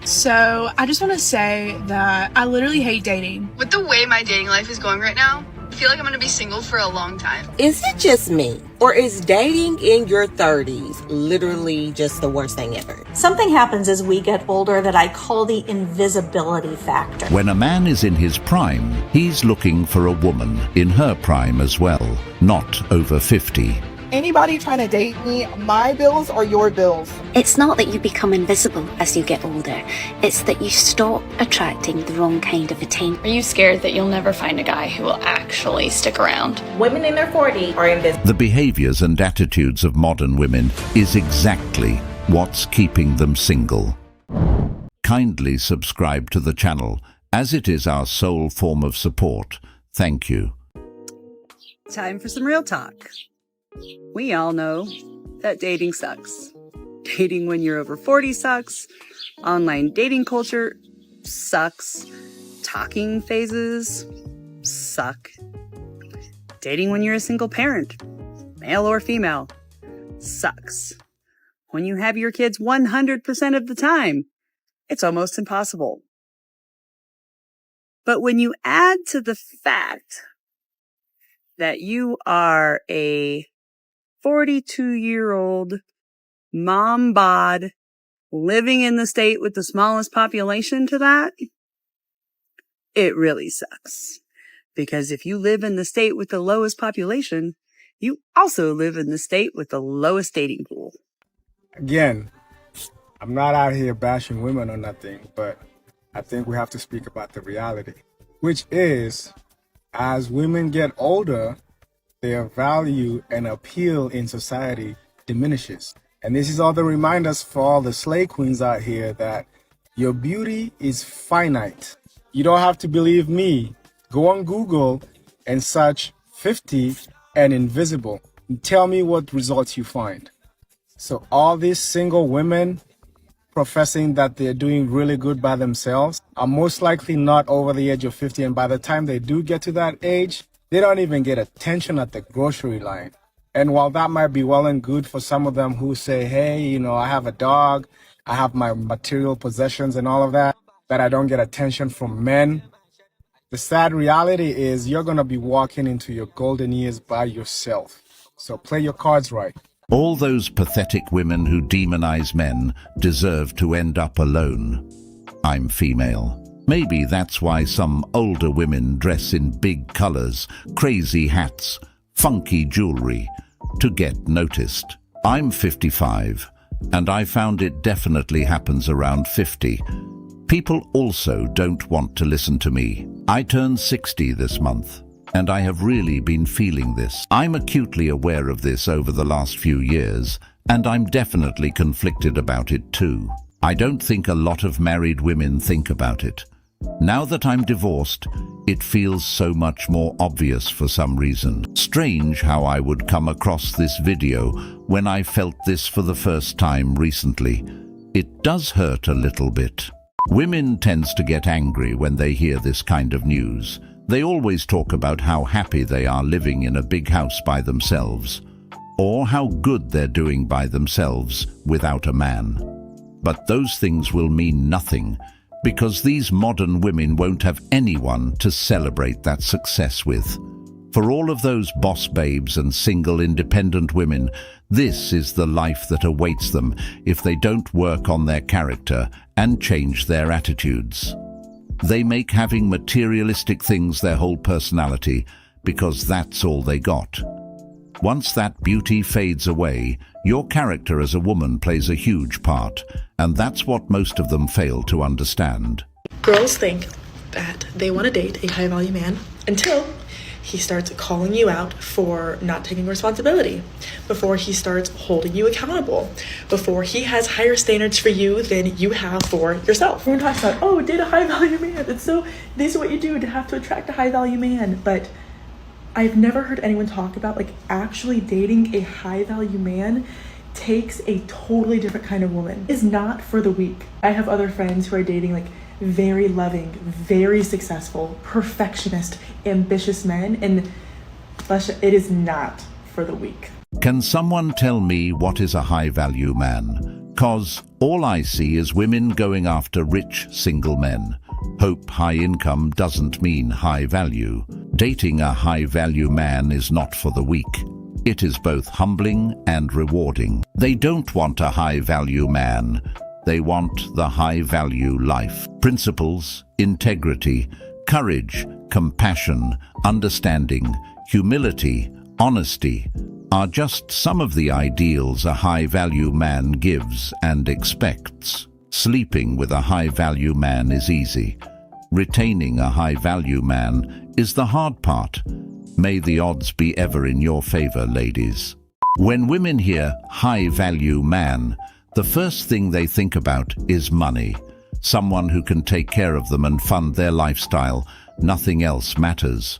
So I just want to say that I literally hate dating. With the way my dating life is going right now, I feel like I'm gonna be single for a long time. Is it just me? Or is dating in your 30s literally just the worst thing ever? Something happens as we get older that I call the invisibility factor. When a man is in his prime, he's looking for a woman in her prime as well, not over 50. Anybody trying to date me, my bills are your bills. It's not that you become invisible as you get older. It's that you stop attracting the wrong kind of attention. Are you scared that you'll never find a guy who will actually stick around? Women in their 40s are invisible. The behaviors and attitudes of modern women is exactly what's keeping them single. Kindly subscribe to the channel, as it is our sole form of support. Thank you. Time for some real talk. We all know that dating sucks. Dating when you're over 40 sucks. Online dating culture sucks. Talking phases suck. Dating when you're a single parent, male or female, sucks. When you have your kids 100% of the time, it's almost impossible. But when you add to the fact that you are a 42-year-old mom bod living in the state with the smallest population to that, it really sucks. Because if you live in the state with the lowest population, you also live in the state with the lowest dating pool. Again, I'm not out here bashing women or nothing, but I think we have to speak about the reality, which is, as women get older, their value and appeal in society diminishes. And this is all the reminders for all the slay queens out here that your beauty is finite. You don't have to believe me. Go on Google and search 50 and invisible. And tell me what results you find. So all these single women professing that they're doing really good by themselves are most likely not over the age of 50. And by the time they do get to that age, they don't even get attention at the grocery line. And while that might be well and good for some of them who say, hey, you know, I have a dog, I have my material possessions and all of that, but I don't get attention from men, the sad reality is you're going to be walking into your golden years by yourself. So play your cards right. All those pathetic women who demonize men deserve to end up alone. I'm female. Maybe that's why some older women dress in big colors, crazy hats, funky jewelry, to get noticed. I'm 55, and I found it definitely happens around 50. People also don't want to listen to me. I turned 60 this month, and I have really been feeling this. I'm acutely aware of this over the last few years, and I'm definitely conflicted about it too. I don't think a lot of married women think about it. Now that I'm divorced, it feels so much more obvious for some reason. Strange how I would come across this video when I felt this for the first time recently. It does hurt a little bit. Women tends to get angry when they hear this kind of news. They always talk about how happy they are living in a big house by themselves, or how good they're doing by themselves without a man. But those things will mean nothing, because these modern women won't have anyone to celebrate that success with. For all of those boss babes and single independent women, this is the life that awaits them if they don't work on their character and change their attitudes. They make having materialistic things their whole personality because that's all they got. Once that beauty fades away, your character as a woman plays a huge part, and that's what most of them fail to understand. Girls think that they want to date a high-value man until he starts calling you out for not taking responsibility, before he starts holding you accountable, before he has higher standards for you than you have for yourself. Everyone talks about, oh, date a high-value man. It's so, this is what you do to have to attract a high-value man. But I've never heard anyone talk about like actually dating a high-value man takes a totally different kind of woman. It's not for the weak. I have other friends who are dating like very loving, very successful, perfectionist, ambitious men, and it is not for the weak. Can someone tell me what is a high-value man? 'Cause all I see is women going after rich single men. Hope high income doesn't mean high value. Dating a high value man is not for the weak. It is both humbling and rewarding. They don't want a high value man. They want the high value life. Principles, integrity, courage, compassion, understanding, humility, honesty are just some of the ideals a high value man gives and expects. Sleeping with a high value man is easy. Retaining a high value man is the hard part. May the odds be ever in your favor, ladies. When women hear high value man, the first thing they think about is money. Someone who can take care of them and fund their lifestyle. Nothing else matters.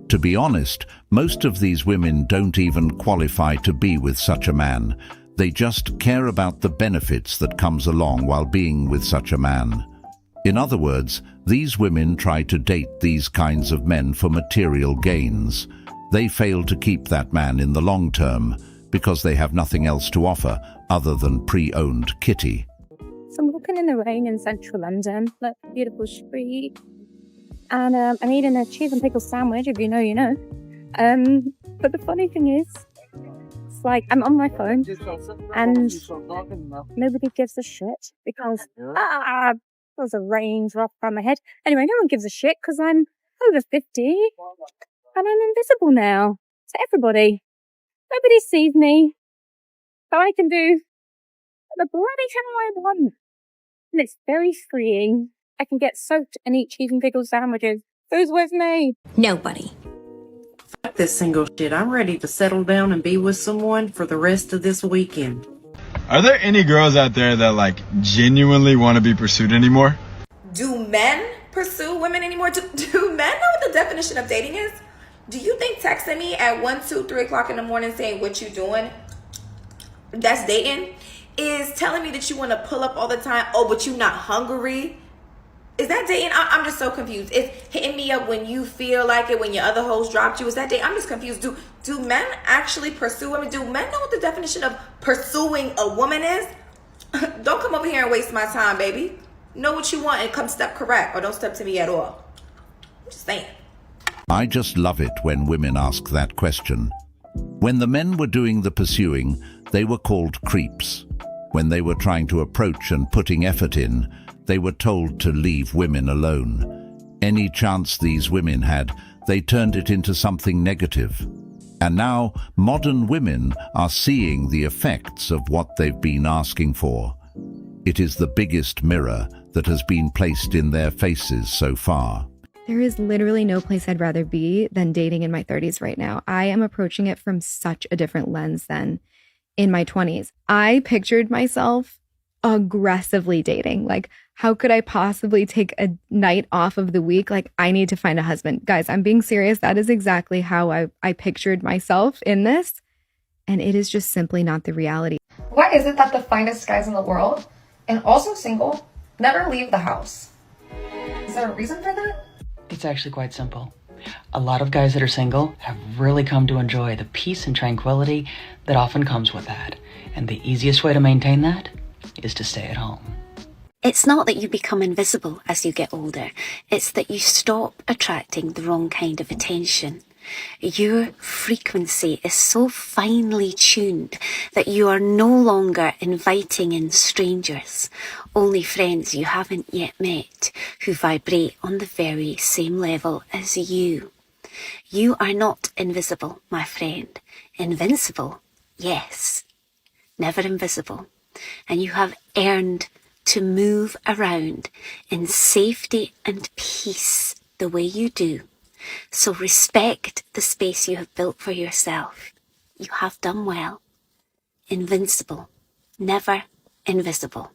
To be honest, most of these women don't even qualify to be with such a man. They just care about the benefits that comes along while being with such a man. In other words, these women try to date these kinds of men for material gains. They fail to keep that man in the long term because they have nothing else to offer other than pre-owned kitty. So I'm walking in the rain in central London, look, beautiful street, and I'm eating a cheese and pickle sandwich, if you know, you know. But the funny thing is, it's like I'm on my phone and nobody gives a shit because there's a rain's rough around my head. Anyway, no one gives a shit because I'm over 50 and I'm invisible now to everybody. Nobody sees me, so I can do the bloody hell I want. And it's very freeing. I can get soaked and eat cheese and pickle sandwiches. Who's with me? Nobody. Fuck this single shit. I'm ready to settle down and be with someone for the rest of this weekend. Are there any girls out there that genuinely want to be pursued anymore? Do men pursue women anymore? Do men know what the definition of dating is? Do you think texting me at 1, 2, 3 o'clock in the morning saying what you doing, that's dating? Is telling me that you want to pull up all the time, oh, but you not hungry? Is that dating? I'm just so confused. Is hitting me up when you feel like it, when your other hoes dropped you, is that dating? I'm just confused. Do men actually pursue women? Do men know what the definition of pursuing a woman is? Don't come over here and waste my time, baby. Know what you want and come step correct, or don't step to me at all. I'm just saying. I just love it when women ask that question. When the men were doing the pursuing, they were called creeps. When they were trying to approach and putting effort in, they were told to leave women alone. Any chance these women had, they turned it into something negative. And now, modern women are seeing the effects of what they've been asking for. It is the biggest mirror that has been placed in their faces so far. There is literally no place I'd rather be than dating in my 30s right now. I am approaching it from such a different lens than in my 20s. I pictured myself aggressively dating. How could I possibly take a night off of the week? I need to find a husband. Guys, I'm being serious. That is exactly how I pictured myself in this. And it is just simply not the reality. Why is it that the finest guys in the world, and also single, never leave the house? Is there a reason for that? It's actually quite simple. A lot of guys that are single have really come to enjoy the peace and tranquility that often comes with that. And the easiest way to maintain that is to stay at home. It's not that you become invisible as you get older. It's that you stop attracting the wrong kind of attention. Your frequency is so finely tuned that you are no longer inviting in strangers, only friends you haven't yet met who vibrate on the very same level as you. You are not invisible, my friend. Invincible, yes. Never invisible. And you have earned to move around in safety and peace the way you do. So respect the space you have built for yourself. You have done well. Invincible, never invisible.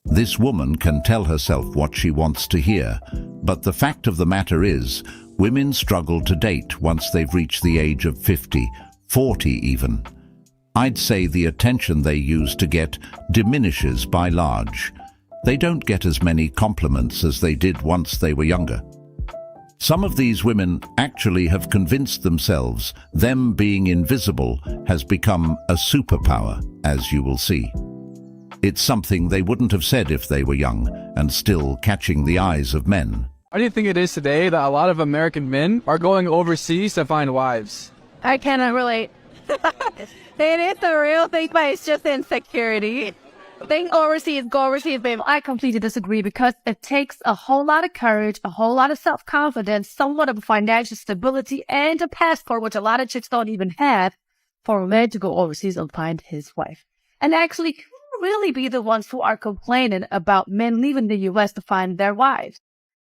This woman can tell herself what she wants to hear, but the fact of the matter is, women struggle to date once they've reached the age of 50, 40 even. I'd say the attention they use to get diminishes by large. They don't get as many compliments as they did once they were younger. Some of these women actually have convinced themselves them being invisible has become a superpower, as you will see. It's something they wouldn't have said if they were young and still catching the eyes of men. Why do you think it is today that a lot of American men are going overseas to find wives? I cannot relate. It is the real thing, but it's just insecurity. Think overseas, go overseas, babe. I completely disagree because it takes a whole lot of courage, a whole lot of self-confidence, somewhat of financial stability, and a passport, which a lot of chicks don't even have, for a man to go overseas and find his wife. And actually really be the ones who are complaining about men leaving the U.S. to find their wives.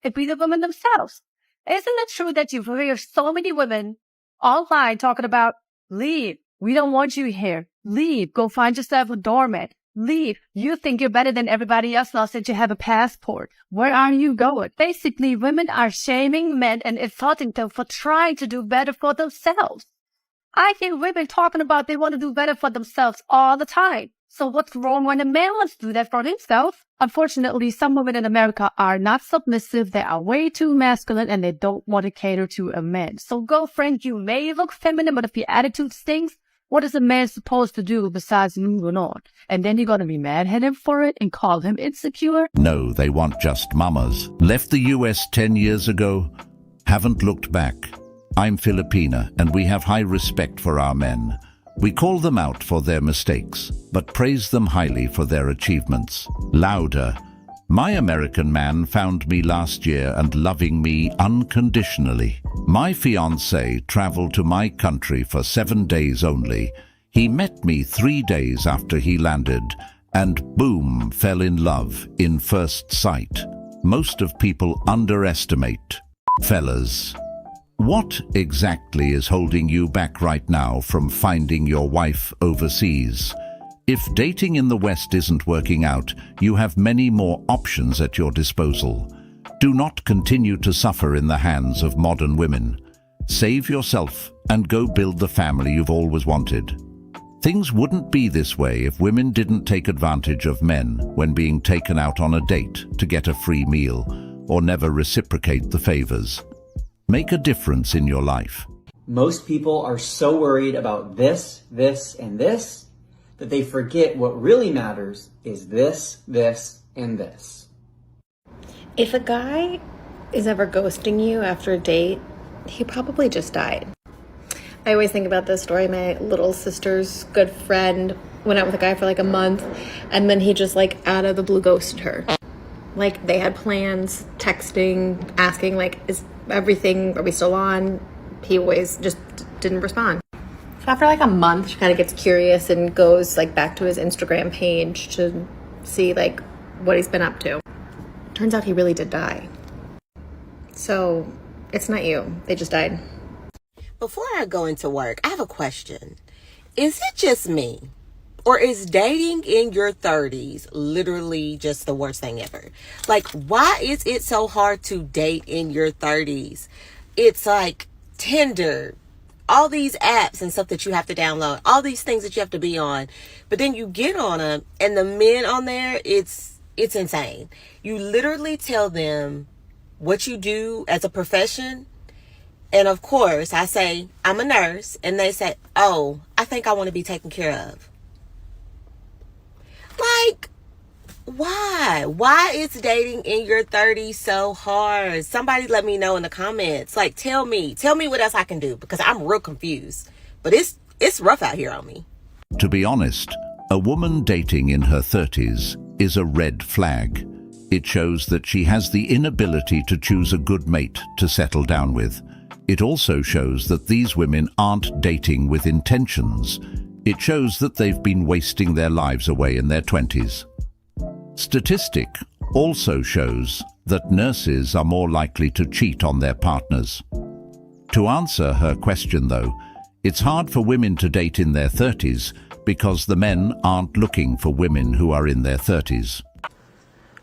It be the women themselves. Isn't it true that you hear so many women online talking about, leave, we don't want you here, leave, go find yourself a doormat, leave, you think you're better than everybody else now since you have a passport, where are you going? Basically, women are shaming men and insulting them for trying to do better for themselves. I hear women talking about they want to do better for themselves all the time. So what's wrong when a man wants to do that for himself? Unfortunately, some women in America are not submissive. They are way too masculine and they don't want to cater to a man. So girlfriend, you may look feminine, but if your attitude stinks, what is a man supposed to do besides moving on? And then you're going to be mad at him for it and call him insecure? No, they want just mamas. Left the US 10 years ago, haven't looked back. I'm Filipina and we have high respect for our men. We call them out for their mistakes, but praise them highly for their achievements. Louder. My American man found me last year and loving me unconditionally. My fiancé traveled to my country for 7 days only. He met me 3 days after he landed and boom, fell in love in first sight. Most of people underestimate. Fellas, what exactly is holding you back right now from finding your wife overseas? If dating in the West isn't working out, you have many more options at your disposal. Do not continue to suffer in the hands of modern women. Save yourself and go build the family you've always wanted. Things wouldn't be this way if women didn't take advantage of men when being taken out on a date to get a free meal or never reciprocate the favors. Make a difference in your life. Most people are so worried about this, and this, that they forget what really matters is this, and this. If a guy is ever ghosting you after a date, he probably just died. I always think about this story. My little sister's good friend went out with a guy for like a month, and then he just like out of the blue ghosted her. Like they had plans, texting, asking like, is everything, are we still on? He always just didn't respond. So after like a month, she kind of gets curious and goes like back to his Instagram page to see like what he's been up to. Turns out he really did die. So it's not you, they just died. Before I go into work, I have a question. Is it just me? Or is dating in your 30s literally just the worst thing ever? Like, why is it so hard to date in your 30s? It's like Tinder, all these apps and stuff that you have to download, all these things that you have to be on. But then you get on them and the men on there, it's insane. You literally tell them what you do as a profession. And of course, I say, I'm a nurse. And they say, oh, I think I want to be taken care of. Like, why? Why is dating in your 30s so hard? Somebody let me know in the comments. Like, tell me what else I can do, because I'm real confused. But it's rough out here on me. To be honest, a woman dating in her 30s is a red flag. It shows that she has the inability to choose a good mate to settle down with. It also shows that these women aren't dating with intentions. It shows that they've been wasting their lives away in their 20s. Statistic also shows that nurses are more likely to cheat on their partners. To answer her question though, it's hard for women to date in their 30s because the men aren't looking for women who are in their 30s.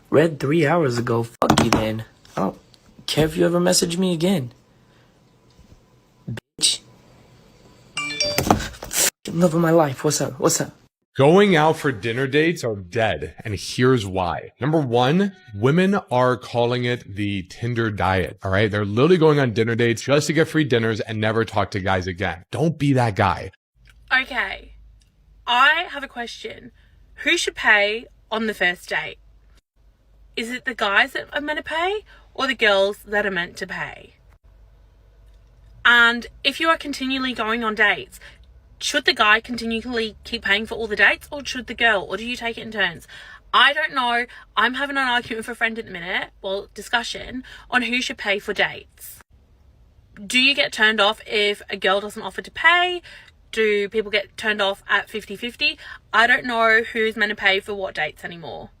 Read 3 hours ago, fuck you then. I don't care if you ever message me again. Bitch. Love of my life, what's up? Going out for dinner dates are dead, and here's why. Number one, women are calling it the Tinder diet, all right? They're literally going on dinner dates just to get free dinners and never talk to guys again. Don't be that guy. Okay, I have a question. Who should pay on the first date? Is it the guys that are meant to pay or the girls that are meant to pay? And if you are continually going on dates, should the guy continually keep paying for all the dates, or should the girl, or do you take it in turns? I don't know. I'm having an argument with a friend at the minute, well, discussion, on who should pay for dates. Do you get turned off if a girl doesn't offer to pay? Do people get turned off at 50-50? I don't know who's meant to pay for what dates anymore.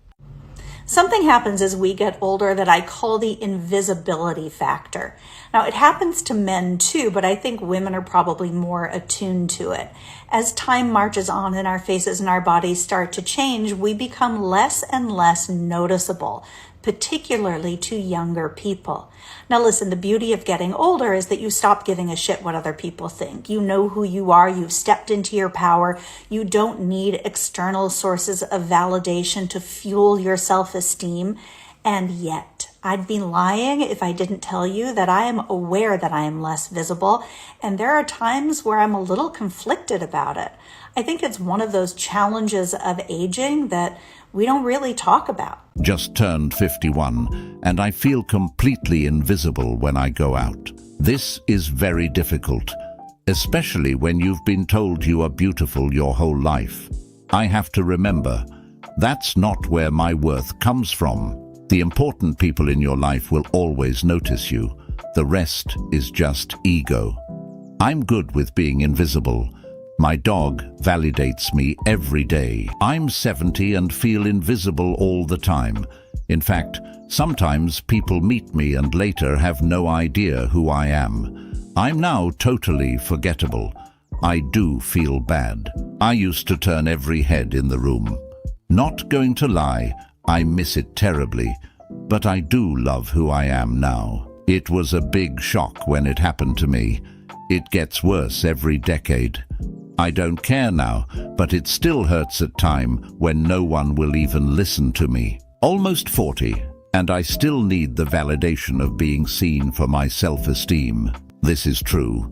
Something happens as we get older that I call the invisibility factor. Now, it happens to men too, but I think women are probably more attuned to it. As time marches on and our faces and our bodies start to change, we become less and less noticeable, particularly to younger people. Now listen, the beauty of getting older is that you stop giving a shit what other people think. You know who you are. You've stepped into your power. You don't need external sources of validation to fuel your self-esteem. And yet, I'd be lying if I didn't tell you that I am aware that I am less visible. And there are times where I'm a little conflicted about it. I think it's one of those challenges of aging that we don't really talk about. Just turned 51, and I feel completely invisible when I go out. This is very difficult, especially when you've been told you are beautiful your whole life. I have to remember, that's not where my worth comes from. The important people in your life will always notice you. The rest is just ego. I'm good with being invisible. My dog validates me every day. I'm 70 and feel invisible all the time. In fact, sometimes people meet me and later have no idea who I am. I'm now totally forgettable. I do feel bad. I used to turn every head in the room. Not going to lie, I miss it terribly, but I do love who I am now. It was a big shock when it happened to me. It gets worse every decade. I don't care now, but it still hurts at times when no one will even listen to me. Almost 40, and I still need the validation of being seen for my self-esteem. This is true.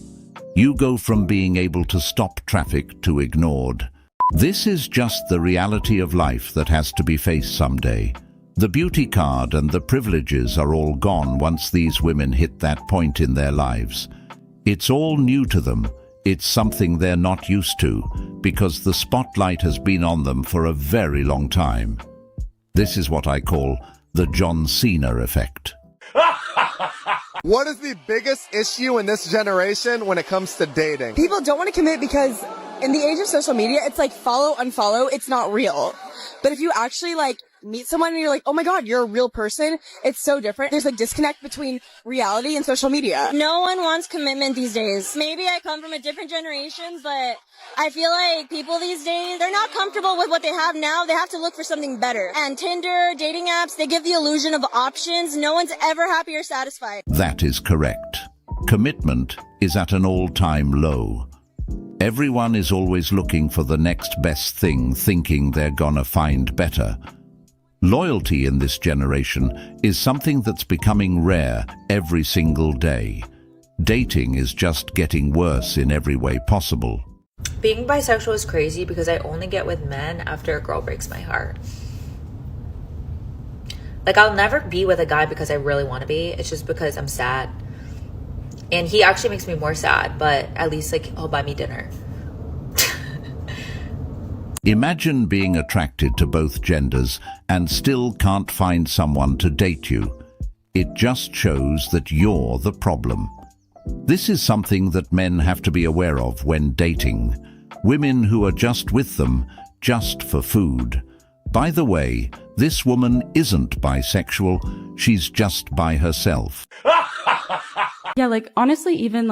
You go from being able to stop traffic to ignored. This is just the reality of life that has to be faced someday. The beauty card and the privileges are all gone once these women hit that point in their lives. It's all new to them. It's something they're not used to, because the spotlight has been on them for a very long time. This is what I call the John Cena effect. What is the biggest issue in this generation when it comes to dating? People don't want to commit because in the age of social media, it's like follow, unfollow, it's not real. But if you actually meet someone and you're like, oh my God, you're a real person, it's so different. There's a disconnect between reality and social media. No one wants commitment these days. Maybe I come from a different generation, but I feel like people these days, they're not comfortable with what they have now. They have to look for something better. And Tinder, dating apps, they give the illusion of options. No one's ever happy or satisfied. That is correct. Commitment is at an all-time low. Everyone is always looking for the next best thing, thinking they're gonna find better. Loyalty in this generation is something that's becoming rare every single day. Dating is just getting worse in every way possible. Being bisexual is crazy because I only get with men after a girl breaks my heart. I'll never be with a guy because I really want to be. It's just because I'm sad. And he actually makes me more sad, but at least he'll buy me dinner. Imagine being attracted to both genders and still can't find someone to date you. It just shows that you're the problem. This is something that men have to be aware of when dating. Women who are just with them, just for food. By the way, this woman isn't bisexual, she's just by herself. Yeah, honestly, even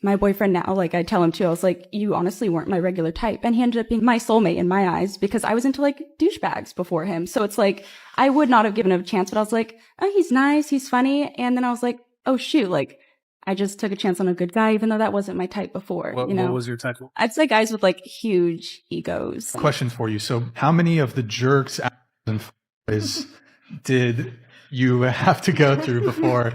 my boyfriend now, I tell him too, I was like, you honestly weren't my regular type. And he ended up being my soulmate in my eyes because I was into douchebags before him. So it's I would not have given him a chance, but I was like, oh, he's nice, he's funny. And then I was like, oh shoot, I just took a chance on a good guy, even though that wasn't my type before. What was your type? I'd say guys with like huge egos. Question for you. So how many of the jerks and f***ers did you have to go through before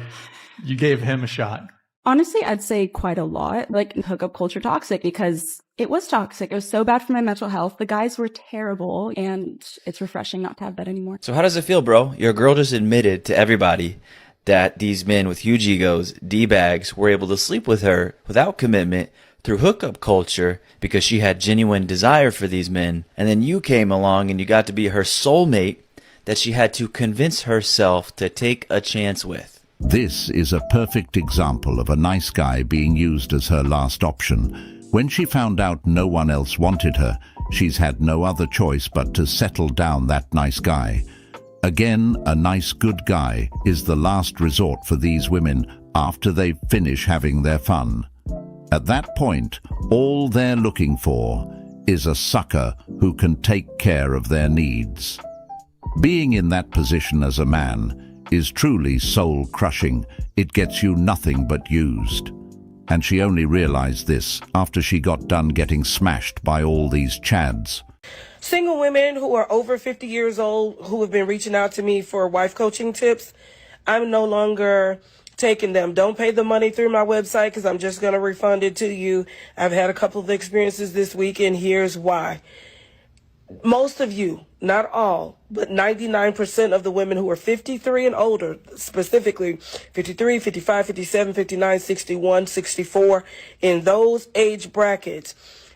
you gave him a shot? Honestly, I'd say quite a lot. Like, hookup culture toxic, because it was toxic. It was so bad for my mental health. The guys were terrible, and it's refreshing not to have that anymore. So how does it feel, bro? Your girl just admitted to everybody that these men with huge egos, D-bags, were able to sleep with her without commitment through hookup culture because she had genuine desire for these men. And then you came along and you got to be her soulmate that she had to convince herself to take a chance with. This is a perfect example of a nice guy being used as her last option. When she found out no one else wanted her, she's had no other choice but to settle down that nice guy. Again, a nice good guy is the last resort for these women after they finish having their fun. At that point, all they're looking for is a sucker who can take care of their needs. Being in that position as a man is truly soul-crushing. It gets you nothing but used. And she only realized this after she got done getting smashed by all these chads. Single women who are over 50 years old who have been reaching out to me for wife coaching tips, I'm no longer taking them. Don't pay the money through my website because I'm just going to refund it to you. I've had a couple of experiences this week, and here's why. Most of you, not all, but 99% of the women who are 53 and older, specifically 53, 55, 57, 59, 61, 64, in those age brackets,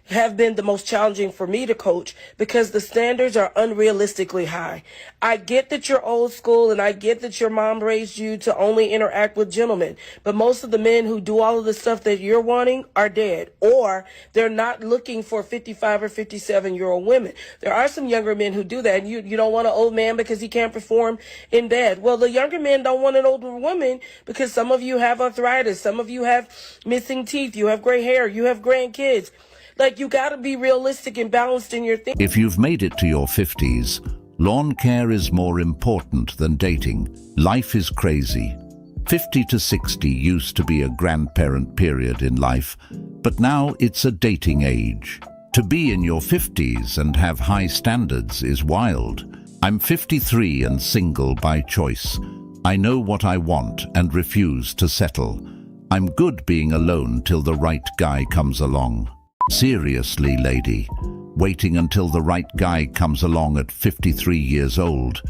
have been the most challenging for me to coach because the standards are unrealistically high. I get that you're old school and I get that your mom raised you to only interact with gentlemen, but most of the men who do all of the stuff that you're wanting are dead, or they're not looking for 55 or 57-year-old women. There are some younger men who do that, and you don't want an old man because he can't perform in bed. Well, the younger men don't want an older woman because some of you have arthritis, some of you have missing teeth, you have gray hair, you have grandkids. Like, you got to be realistic and balanced in your thinking. If you've made it to your 50s, lawn care is more important than dating. Life is crazy. 50 to 60 used to be a grandparent period in life, but now it's a dating age. To be in your 50s and have high standards is wild. I'm 53 and single by choice. I know what I want and refuse to settle. I'm good being alone till the right guy comes along. Seriously, lady, waiting until the right guy comes along at 53 years old,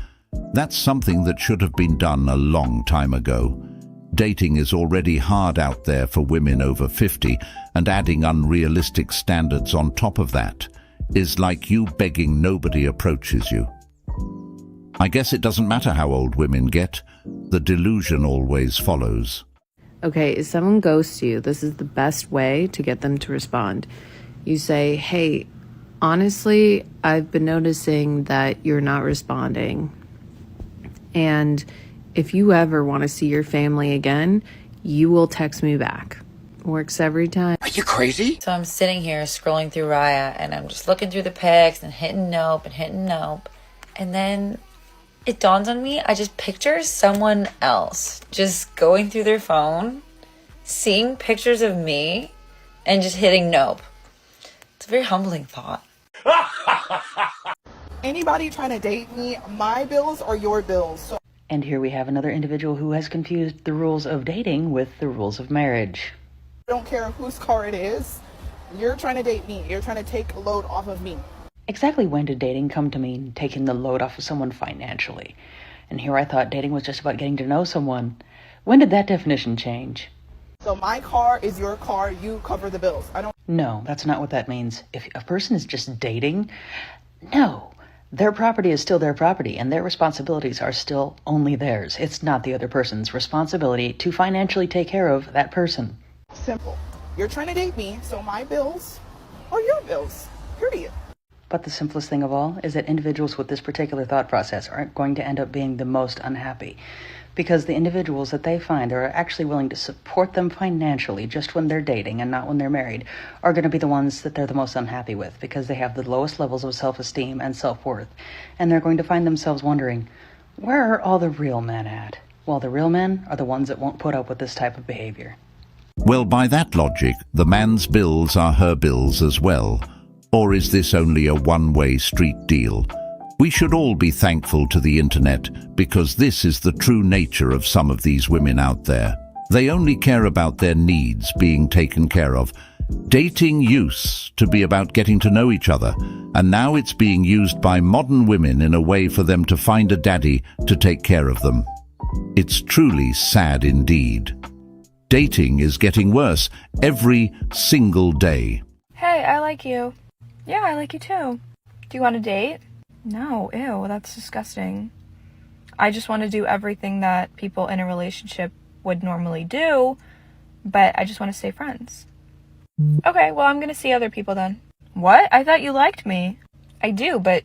that's something that should have been done a long time ago. Dating is already hard out there for women over 50, and adding unrealistic standards on top of that is like you begging nobody approaches you. I guess it doesn't matter how old women get, the delusion always follows. Okay, if someone ghosts you, this is the best way to get them to respond. You say, hey, honestly, I've been noticing that you're not responding. And if you ever want to see your family again, you will text me back. Works every time. Are you crazy? So I'm sitting here scrolling through Raya, and I'm just looking through the pics and hitting nope and hitting nope. And then it dawns on me, I just picture someone else just going through their phone, seeing pictures of me, and just hitting nope. It's a very humbling thought. Anybody trying to date me, my bills are your bills. So And here we have another individual who has confused the rules of dating with the rules of marriage. I don't care whose car it is. You're trying to date me. You're trying to take a load off of me. Exactly when did dating come to mean taking the load off of someone financially? And here I thought dating was just about getting to know someone. When did that definition change? So my car is your car. You cover the bills. I don't. No, that's not what that means. If a person is just dating, no. Their property is still their property, and their responsibilities are still only theirs. It's not the other person's responsibility to financially take care of that person. Simple. You're trying to date me, so my bills are your bills. Period. But the simplest thing of all is that individuals with this particular thought process aren't going to end up being the most unhappy, because the individuals that they find that are actually willing to support them financially just when they're dating and not when they're married are going to be the ones that they're the most unhappy with, because they have the lowest levels of self-esteem and self-worth. And they're going to find themselves wondering, where are all the real men at? Well, the real men are the ones that won't put up with this type of behavior. Well, by that logic, the man's bills are her bills as well. Or is this only a one-way street deal? We should all be thankful to the internet, because this is the true nature of some of these women out there. They only care about their needs being taken care of. Dating used to be about getting to know each other, and now it's being used by modern women in a way for them to find a daddy to take care of them. It's truly sad indeed. Dating is getting worse every single day. Hey, I like you. Yeah, I like you too. Do you want to date? No, ew, that's disgusting. I just want to do everything that people in a relationship would normally do, but I just want to stay friends. Okay, well, I'm gonna see other people then. What? I thought you liked me. I do, but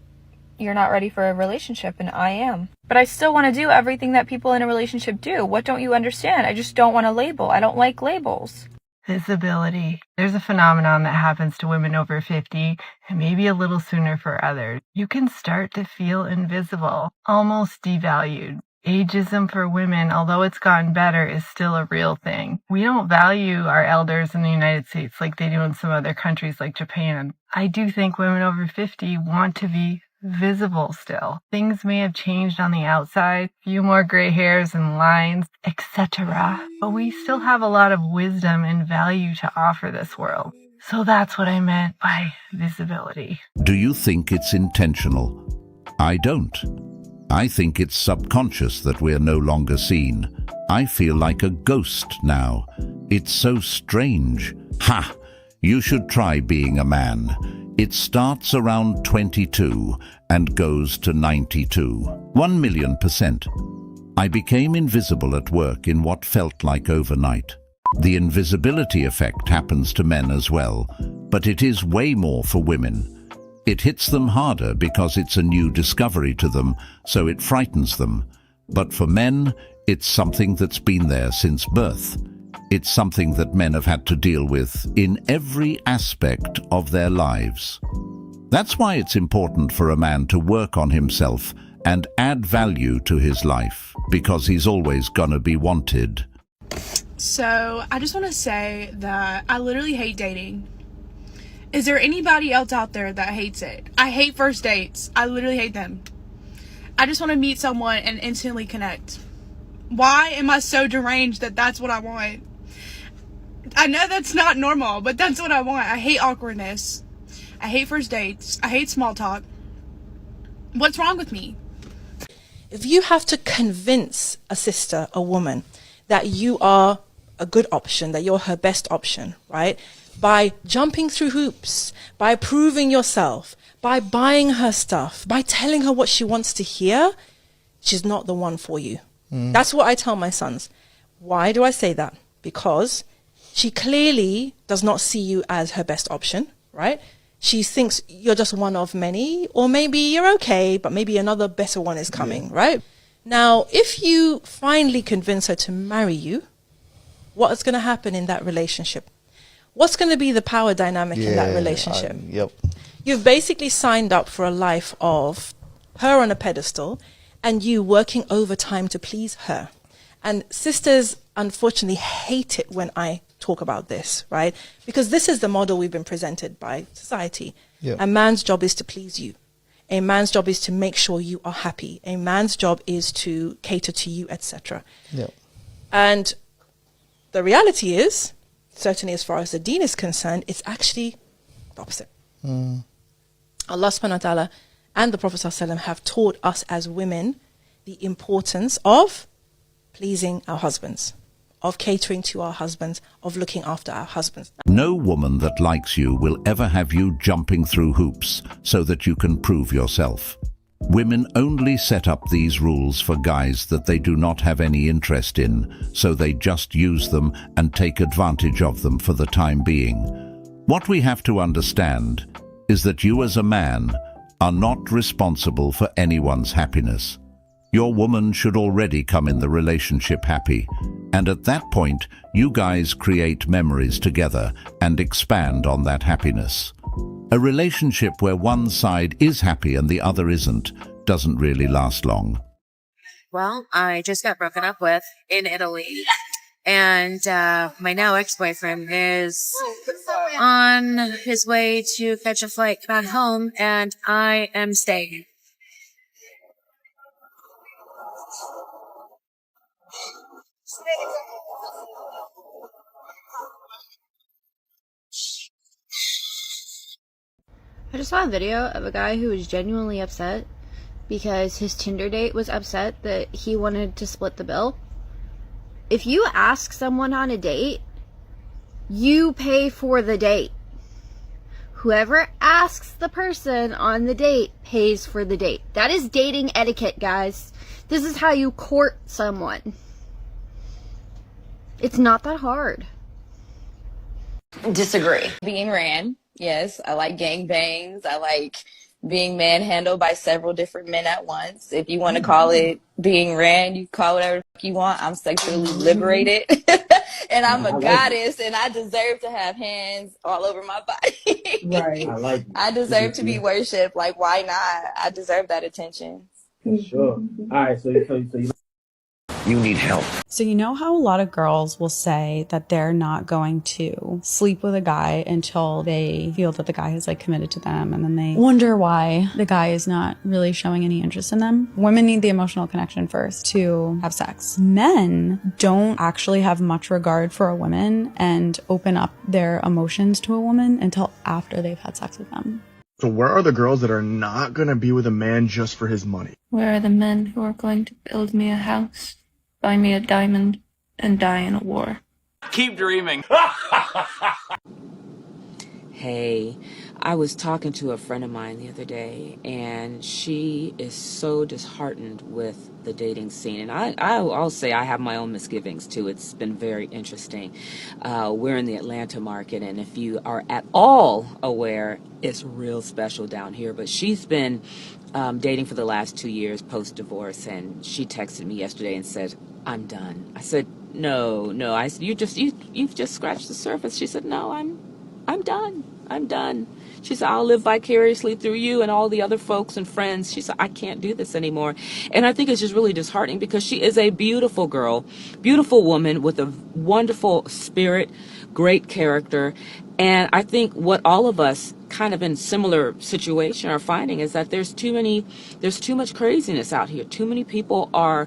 you're not ready for a relationship, and I am. But I still want to do everything that people in a relationship do. What don't you understand? I just don't want to label. I don't like labels. Visibility. There's a phenomenon that happens to women over 50 and maybe a little sooner for others. You can start to feel invisible, almost devalued. Ageism for women, although it's gotten better, is still a real thing. We don't value our elders in the United States like they do in some other countries like Japan. I do think women over 50 want to be visible still. Things may have changed on the outside, few more gray hairs and lines, etc. But we still have a lot of wisdom and value to offer this world. So that's what I meant by visibility. Do you think it's intentional? I don't. I think it's subconscious that we're no longer seen. I feel like a ghost now. It's so strange. Ha! You should try being a man. It starts around 22 and goes to 92. 1,000,000%. I became invisible at work in what felt like overnight. The invisibility effect happens to men as well, but it is way more for women. It hits them harder because it's a new discovery to them, so it frightens them. But for men, it's something that's been there since birth. It's something that men have had to deal with in every aspect of their lives. That's why it's important for a man to work on himself and add value to his life, because he's always gonna be wanted. So, I just want to say that I literally hate dating. Is there anybody else out there that hates it? I hate first dates. I literally hate them. I just want to meet someone and instantly connect. Why am I so deranged that that's what I want? I know that's not normal, but that's what I want. I hate awkwardness. I hate first dates. I hate small talk. What's wrong with me? If you have to convince a sister, a woman, that you are a good option, that you're her best option, right? By jumping through hoops, by proving yourself, by buying her stuff, by telling her what she wants to hear, she's not the one for you. That's what I tell my sons. Why do I say that? Because she clearly does not see you as her best option, right? She thinks you're just one of many, or maybe you're okay, but maybe another better one is coming, right? Now, if you finally convince her to marry you, what is going to happen in that relationship? What's going to be the power dynamic in that relationship? You've basically signed up for a life of her on a pedestal and you working overtime to please her. And sisters, unfortunately, hate it when I talk about this, right? Because this is the model we've been presented by society. A man's job is to please you. A man's job is to make sure you are happy. A man's job is to cater to you, etc. And the reality is, certainly as far as the deen is concerned, it's actually the opposite. Allah subhanahu wa ta'ala and the Prophet sallallahu alaihi wasallam have taught us as women the importance of pleasing our husbands, of catering to our husbands, of looking after our husbands. No woman that likes you will ever have you jumping through hoops so that you can prove yourself. Women only set up these rules for guys that they do not have any interest in, so they just use them and take advantage of them for the time being. What we have to understand is that you as a man are not responsible for anyone's happiness. Your woman should already come in the relationship happy, and at that point, you guys create memories together and expand on that happiness. A relationship where one side is happy and the other isn't doesn't really last long. Well, I just got broken up with in Italy, And my now ex-boyfriend is on his way to catch a flight back home, and I am staying. I just saw a video of a guy who was genuinely upset because his Tinder date was upset that he wanted to split the bill. If you ask someone on a date, you pay for the date. Whoever asks the person on the date pays for the date. That is dating etiquette, guys. This is how you court someone. It's not that hard. Disagree. Being ran, yes. I like gangbangs. I like being manhandled by several different men at once. If you want to call it being ran, you call it whatever you want. I'm sexually liberated. And I'm a goddess, and I deserve to have hands all over my body. Right. I deserve to be worshipped. Like, why not? I deserve that attention. For sure. All right, so you need help. So you know how a lot of girls will say that they're not going to sleep with a guy until they feel that the guy is like committed to them, and then they wonder why the guy is not really showing any interest in them. Women need the emotional connection first to have sex. Men don't actually have much regard for a woman and open up their emotions to a woman until after they've had sex with them. So where are the girls that are not going to be with a man just for his money? Where are the men who are going to build me a house, buy me a diamond, and die in a war? Keep dreaming. Hey, I was talking to a friend of mine the other day, and she is so disheartened with the dating scene. And I'll say I have my own misgivings too. It's been very interesting. We're in the Atlanta market, and if you are at all aware, it's real special down here. But she's been dating for the last 2 years post-divorce, and she texted me yesterday and said, "I'm done." I said, No. I said, you've just scratched the surface. She said, "No, I'm done. I'm done." She said, "I'll live vicariously through you and all the other folks and friends." She said, "I can't do this anymore." And I think it's just really disheartening because she is a beautiful girl, beautiful woman with a wonderful spirit, great character. And I think what all of us kind of in similar situation are finding is that there's too much craziness out here. Too many people are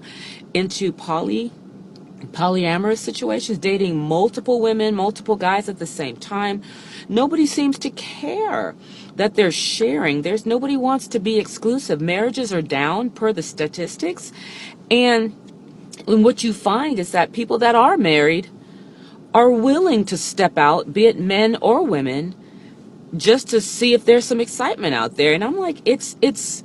into polyamorous situations, dating multiple women, multiple guys at the same time. Nobody seems to care that they're sharing. Nobody wants to be exclusive. Marriages are down per the statistics. And what you find is that people that are married are willing to step out, be it men or women, just to see if there's some excitement out there. And I'm like, it's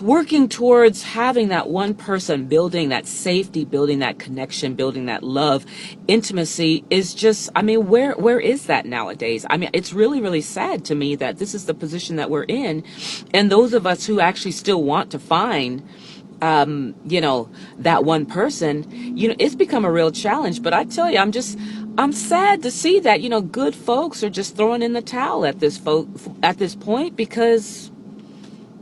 working towards having that one person, building that safety, building that connection, building that love, intimacy is just, I mean, where is that nowadays? I mean, it's really, really sad to me that this is the position that we're in. And those of us who actually still want to find, that one person, it's become a real challenge. But I tell you, I'm sad to see that, good folks are just throwing in the towel at this point because,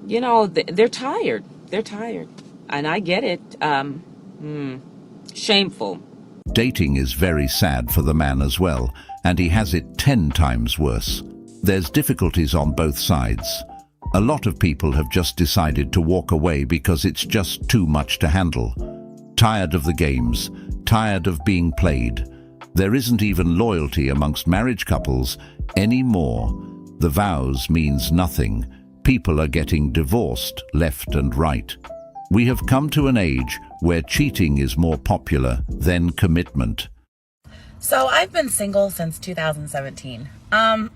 they're tired. They're tired. And I get it. Shameful. Dating is very sad for the man as well, and he has it 10 times worse. There's difficulties on both sides. A lot of people have just decided to walk away because it's just too much to handle. Tired of the games, tired of being played. There isn't even loyalty amongst marriage couples anymore. The vows means nothing. People are getting divorced left and right. We have come to an age where cheating is more popular than commitment. So I've been single since 2017. I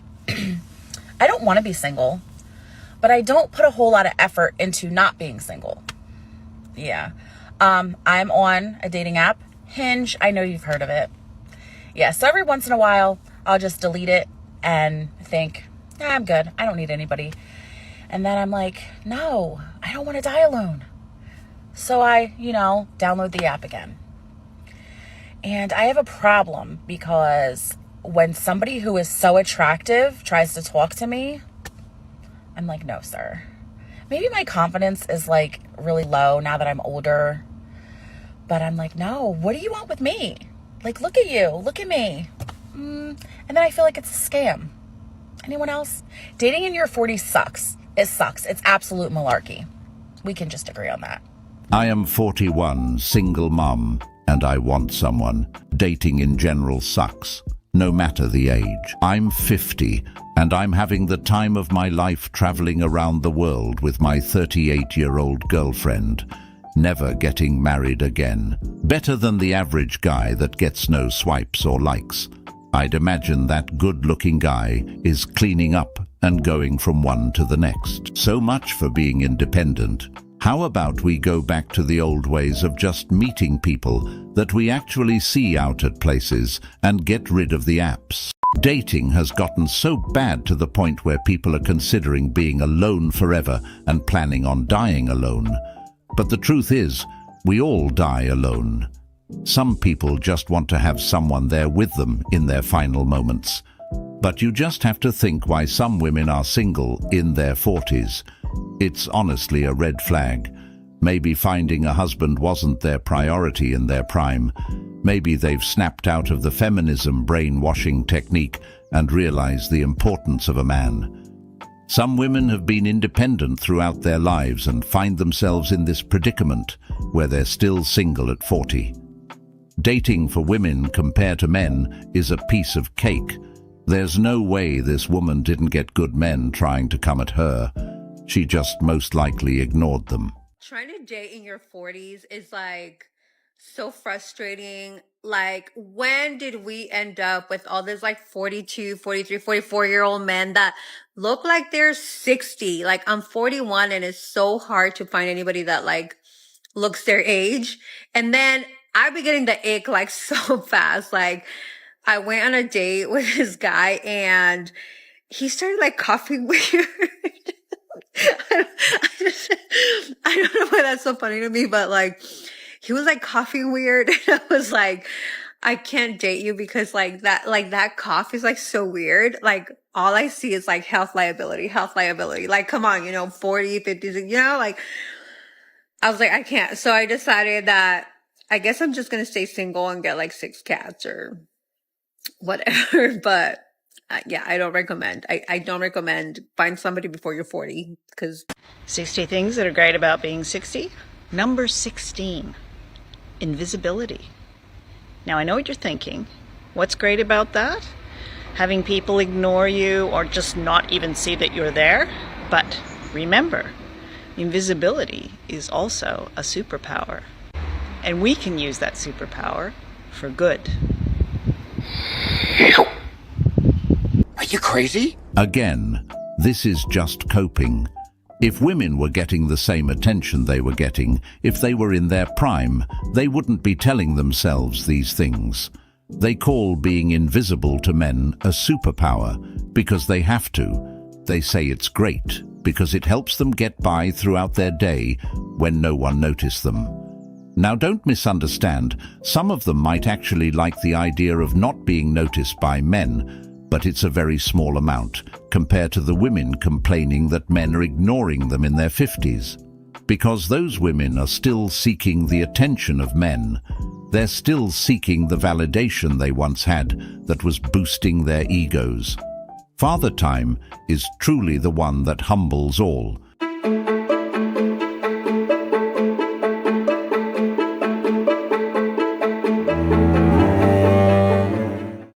don't want to be single, but I don't put a whole lot of effort into not being single. Yeah. I'm on a dating app, Hinge. I know you've heard of it. Yeah, so every once in a while, I'll just delete it and think, I'm good. I don't need anybody. And then I'm like, no, I don't want to die alone. So I, download the app again. And I have a problem because when somebody who is so attractive tries to talk to me, I'm like, no, sir. Maybe my confidence is like really low now that I'm older. But I'm like, no, what do you want with me? Like, look at you, look at me. And then I feel like it's a scam. Anyone else? Dating in your 40s sucks. It sucks. It's absolute malarkey. We can just agree on that. I am 41, single mum, and I want someone. Dating in general sucks, no matter the age. I'm 50, and I'm having the time of my life traveling around the world with my 38-year-old girlfriend, never getting married again. Better than the average guy that gets no swipes or likes. I'd imagine that good-looking guy is cleaning up and going from one to the next. So much for being independent. How about we go back to the old ways of just meeting people that we actually see out at places and get rid of the apps? Dating has gotten so bad to the point where people are considering being alone forever and planning on dying alone. But the truth is, we all die alone. Some people just want to have someone there with them in their final moments. But you just have to think why some women are single in their 40s. It's honestly a red flag. Maybe finding a husband wasn't their priority in their prime. Maybe they've snapped out of the feminism brainwashing technique and realized the importance of a man. Some women have been independent throughout their lives and find themselves in this predicament where they're still single at 40. Dating for women compared to men is a piece of cake. There's no way this woman didn't get good men trying to come at her. She just most likely ignored them. Trying to date in your 40s is like so frustrating. Like, when did we end up with all this like 42, 43, 44-year-old men that look like they're 60? Like, I'm 41 and it's so hard to find anybody that like looks their age. And then I've been getting the ick like so fast. Like, I went on a date with this guy and he started like coughing weird. I don't know why that's so funny to me, but like, he was like coughing weird. And I was like, I can't date you because that cough is like so weird. Like, all I see is like health liability. Like, come on, 40, 50, like, I was like, I can't. So I decided that I guess I'm just going to stay single and get like 6 cats or whatever. But yeah, I don't recommend. I don't recommend find somebody before you're 40 because 60 things that are great about being 60. Number 16, invisibility. Now, I know what you're thinking. What's great about that? Having people ignore you or just not even see that you're there. But remember, invisibility is also a superpower. And we can use that superpower for good. Are you crazy? Again, this is just coping. If women were getting the same attention they were getting, if they were in their prime, they wouldn't be telling themselves these things. They call being invisible to men a superpower because they have to. They say it's great because it helps them get by throughout their day when no one noticed them. Now, don't misunderstand. Some of them might actually like the idea of not being noticed by men, but it's a very small amount compared to the women complaining that men are ignoring them in their 50s. Because those women are still seeking the attention of men. They're still seeking the validation they once had that was boosting their egos. Father time is truly the one that humbles all.